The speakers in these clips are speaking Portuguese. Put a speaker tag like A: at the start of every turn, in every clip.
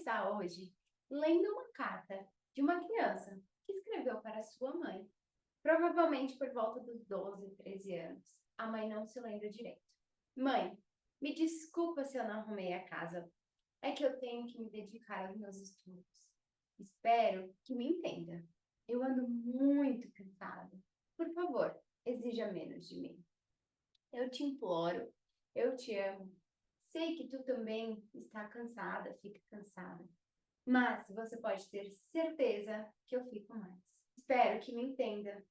A: começar hoje lendo uma carta de uma criança que escreveu para sua mãe, provavelmente por volta dos 12, 13 anos. A mãe não se lembra direito. Mãe, me desculpa se eu não arrumei a casa. É que eu tenho que me dedicar aos meus estudos. Espero que me entenda. Eu ando muito cansada. Por favor, exija menos de mim. Eu te imploro, eu te amo. Sei que tu também está cansada, fica cansada. Mas você pode ter certeza que eu fico mais. Espero que me entenda.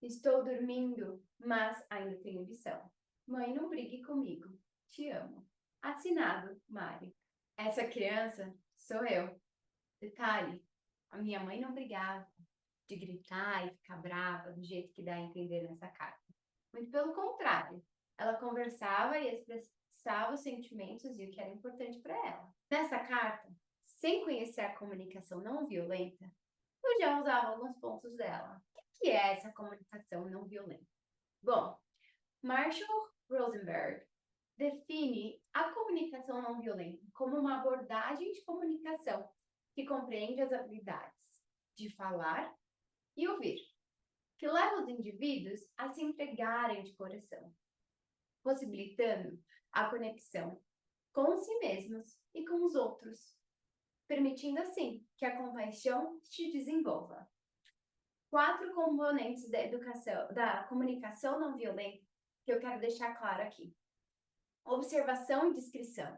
A: Estou dormindo, mas ainda tenho lição. Mãe, não brigue comigo. Te amo. Assinado, Mari. Essa criança sou eu. Detalhe, a minha mãe não brigava de gritar e ficar brava do jeito que dá a entender nessa carta. Muito pelo contrário, ela conversava e expressava os sentimentos e o que era importante para ela. Nessa carta, sem conhecer a comunicação não violenta, eu já usava alguns pontos dela. O que é essa comunicação não violenta? Bom, Marshall Rosenberg define a comunicação não violenta como uma abordagem de comunicação que compreende as habilidades de falar e ouvir, que leva os indivíduos a se entregarem de coração, possibilitando a conexão com si mesmos e com os outros, permitindo assim que a compaixão se desenvolva. 4 componentes da educação, da comunicação não violenta que eu quero deixar claro aqui: observação e descrição,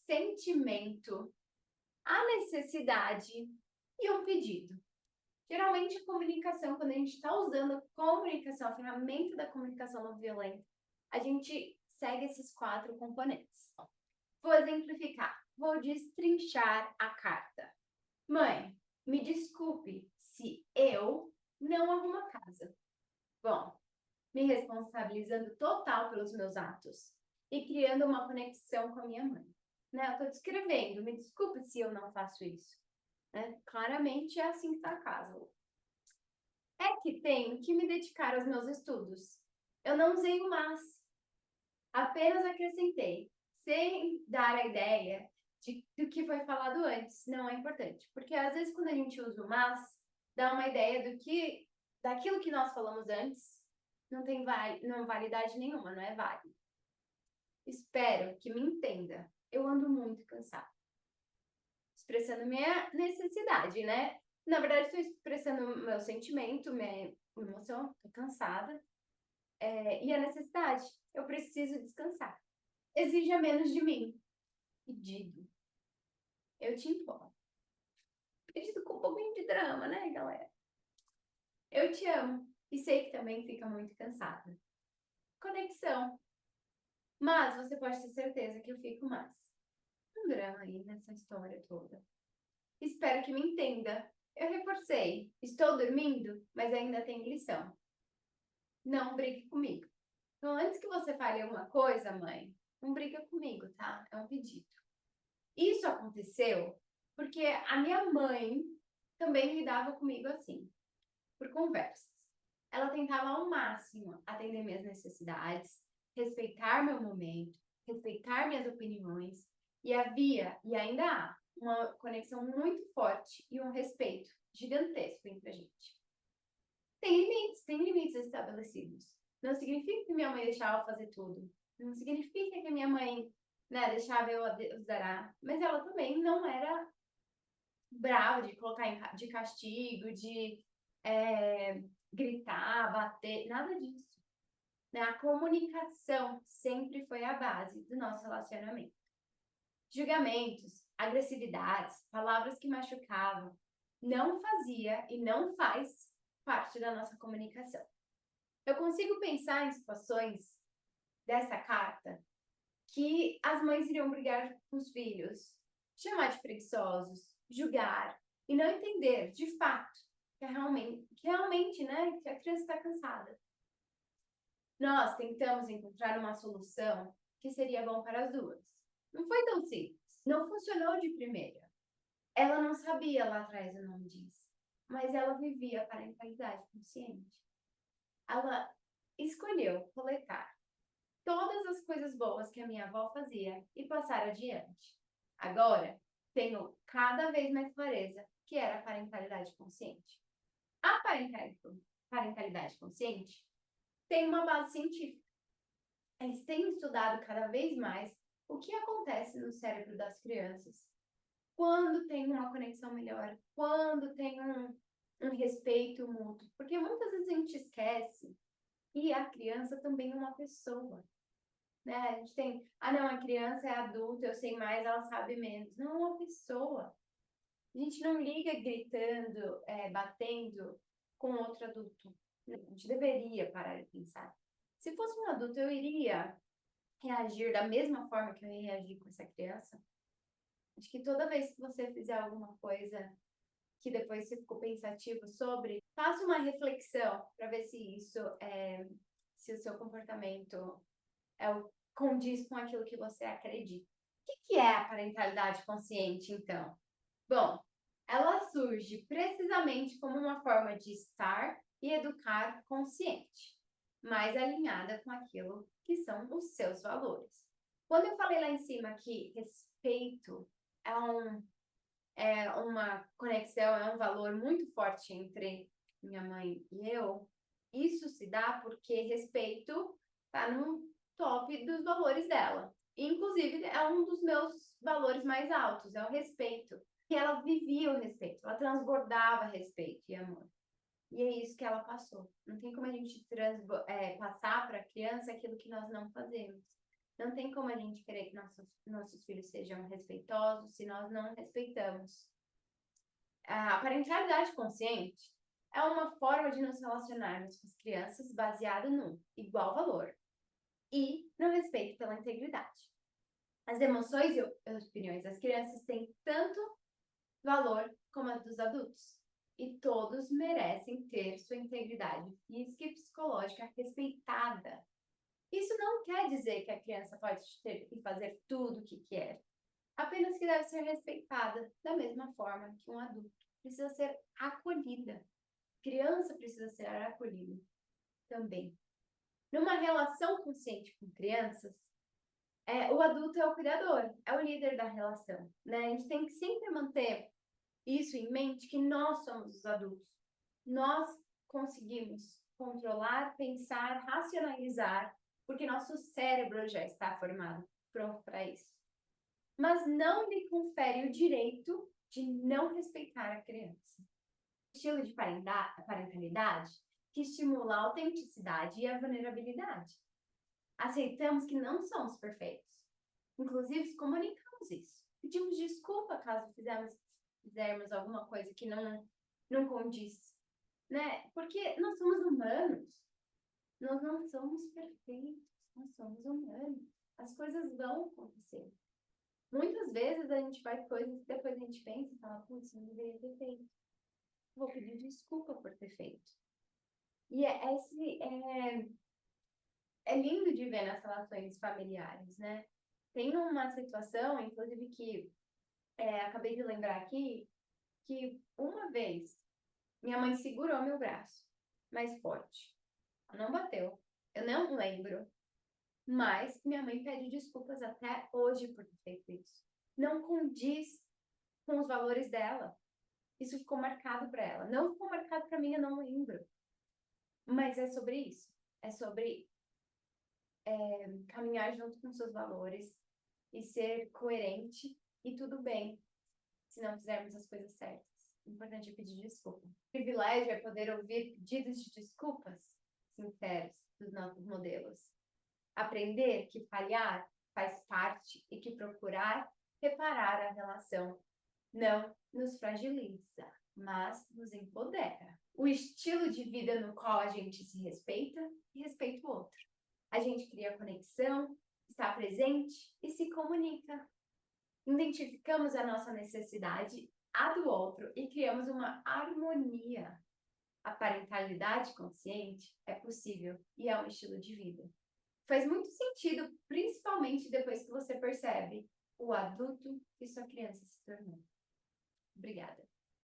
A: sentimento, a necessidade e um pedido. Geralmente, a comunicação, quando a gente está usando a comunicação, a ferramenta da comunicação não violenta, a gente segue esses 4 componentes. Vou exemplificar, vou destrinchar a carta. Mãe, me desculpe se eu não arrumo a casa. Bom, me responsabilizando total pelos meus atos e criando uma conexão com a minha mãe. Né? Eu estou descrevendo, me desculpe se eu não faço isso. Né? Claramente é assim que está a casa. É que tenho que me dedicar aos meus estudos. Eu não usei o mas, apenas acrescentei, sem dar a ideia do que foi falado antes. Não é importante, porque às vezes quando a gente usa o mas, dá uma ideia daquilo que nós falamos antes não tem validade nenhuma, não é válido. Espero que me entenda. Eu ando muito cansada. Expressando minha necessidade, né? Na verdade, estou expressando meu sentimento, minha emoção, estou cansada. E a necessidade, eu preciso descansar. Exija menos de mim. Pedido. Eu te imploro. Pedido com um pouquinho de drama, né, galera? Eu te amo e sei que também fica muito cansada. Conexão. Mas você pode ter certeza que eu fico mais. Um drama aí nessa história toda. Espero que me entenda. Eu reforcei. Estou dormindo, mas ainda tenho lição. Não brigue comigo. Então, antes que você fale alguma coisa, mãe, não briga comigo, tá? É um pedido. Isso aconteceu porque a minha mãe também lidava comigo assim, por conversas. Ela tentava ao máximo atender minhas necessidades, respeitar meu momento, respeitar minhas opiniões, e havia, e ainda há, uma conexão muito forte e um respeito gigantesco entre a gente. Tem limites estabelecidos. Não significa que minha mãe deixava eu fazer tudo. Não significa que minha mãe, né, deixava eu zerar. Mas ela também não era brava de colocar de castigo, de gritar, bater, nada disso. Né? A comunicação sempre foi a base do nosso relacionamento. Julgamentos, agressividades, palavras que machucavam, não fazia e não faz parte da nossa comunicação. Eu consigo pensar em situações dessa carta que as mães iriam brigar com os filhos, chamar de preguiçosos, julgar e não entender de fato que realmente, né, que a criança está cansada. Nós tentamos encontrar uma solução que seria bom para as duas. Não foi tão simples. Não funcionou de primeira. Ela não sabia lá atrás o nome disso, mas ela vivia a parentalidade consciente. Ela escolheu coletar todas as coisas boas que a minha avó fazia e passar adiante. Agora, tenho cada vez mais clareza que era a parentalidade consciente. A parentalidade consciente tem uma base científica. Eles têm estudado cada vez mais o que acontece no cérebro das crianças quando tem uma conexão melhor, quando tem um respeito mútuo. Porque muitas vezes a gente esquece que a criança também é uma pessoa. Né? A gente tem, não, a criança é adulta, eu sei mais, ela sabe menos. Não, é uma pessoa. A gente não liga gritando, batendo com outro adulto. A gente deveria parar de pensar. Se fosse um adulto, eu iria reagir da mesma forma que eu ia reagir com essa criança. Acho que toda vez que você fizer alguma coisa que depois você ficou pensativo sobre, faça uma reflexão para ver se se o seu comportamento condiz com aquilo que você acredita. O que é a parentalidade consciente, então? Bom, ela surge precisamente como uma forma de estar e educar consciente, mais alinhada com aquilo que são os seus valores. Quando eu falei lá em cima que respeito é uma conexão, é um valor muito forte entre minha mãe e eu, isso se dá porque respeito está no top dos valores dela. Inclusive, é um dos meus valores mais altos, é o respeito. E ela vivia o respeito, ela transbordava respeito e amor. E é isso que ela passou. Não tem como a gente passar para a criança aquilo que nós não fazemos. Não tem como a gente querer que nossos filhos sejam respeitosos se nós não respeitamos. A parentalidade consciente é uma forma de nos relacionarmos com as crianças baseada no igual valor e no respeito pela integridade. As emoções e opiniões das crianças têm tanto valor como as dos adultos. E todos merecem ter sua integridade física e psicológica respeitada. Isso não quer dizer que a criança pode ter e fazer tudo o que quer, apenas que deve ser respeitada da mesma forma que um adulto precisa ser acolhida. Criança precisa ser acolhida também. Numa relação consciente com crianças, o adulto é o cuidador, é o líder da relação. Né? A gente tem que sempre manter isso em mente, que nós somos os adultos. Nós conseguimos controlar, pensar, racionalizar, porque nosso cérebro já está formado, pronto para isso. Mas não lhe confere o direito de não respeitar a criança. Estilo de parentalidade que estimula a autenticidade e a vulnerabilidade. Aceitamos que não somos perfeitos. Inclusive, comunicamos isso. Pedimos desculpa caso fizermos alguma coisa que não condiz. Né? Porque nós somos humanos. Nós não somos perfeitos. Nós somos humanos. As coisas vão acontecer. Muitas vezes a gente faz coisas que depois a gente pensa e fala, putz, não deveria ter feito. Vou pedir desculpa por ter feito. E é lindo de ver nas relações familiares, né? Tem uma situação, inclusive, que acabei de lembrar aqui, que uma vez minha mãe segurou meu braço mais forte. Ela não bateu. Eu não lembro. Mas minha mãe pede desculpas até hoje por ter feito isso. Não condiz com os valores dela. Isso ficou marcado para ela. Não ficou marcado para mim, eu não lembro. Mas é sobre isso. É sobre caminhar junto com seus valores e ser coerente e tudo bem se não fizermos as coisas certas. O importante é pedir desculpa. O privilégio é poder ouvir pedidos de desculpas sinceros dos nossos modelos. Aprender que falhar faz parte e que procurar reparar a relação não nos fragiliza, mas nos empodera. O estilo de vida no qual a gente se respeita e respeita o outro. A gente cria conexão, está presente e se comunica. Identificamos a nossa necessidade, a do outro, e criamos uma harmonia. A parentalidade consciente é possível e é um estilo de vida. Faz muito sentido, principalmente depois que você percebe o adulto que sua criança se tornou. Obrigada.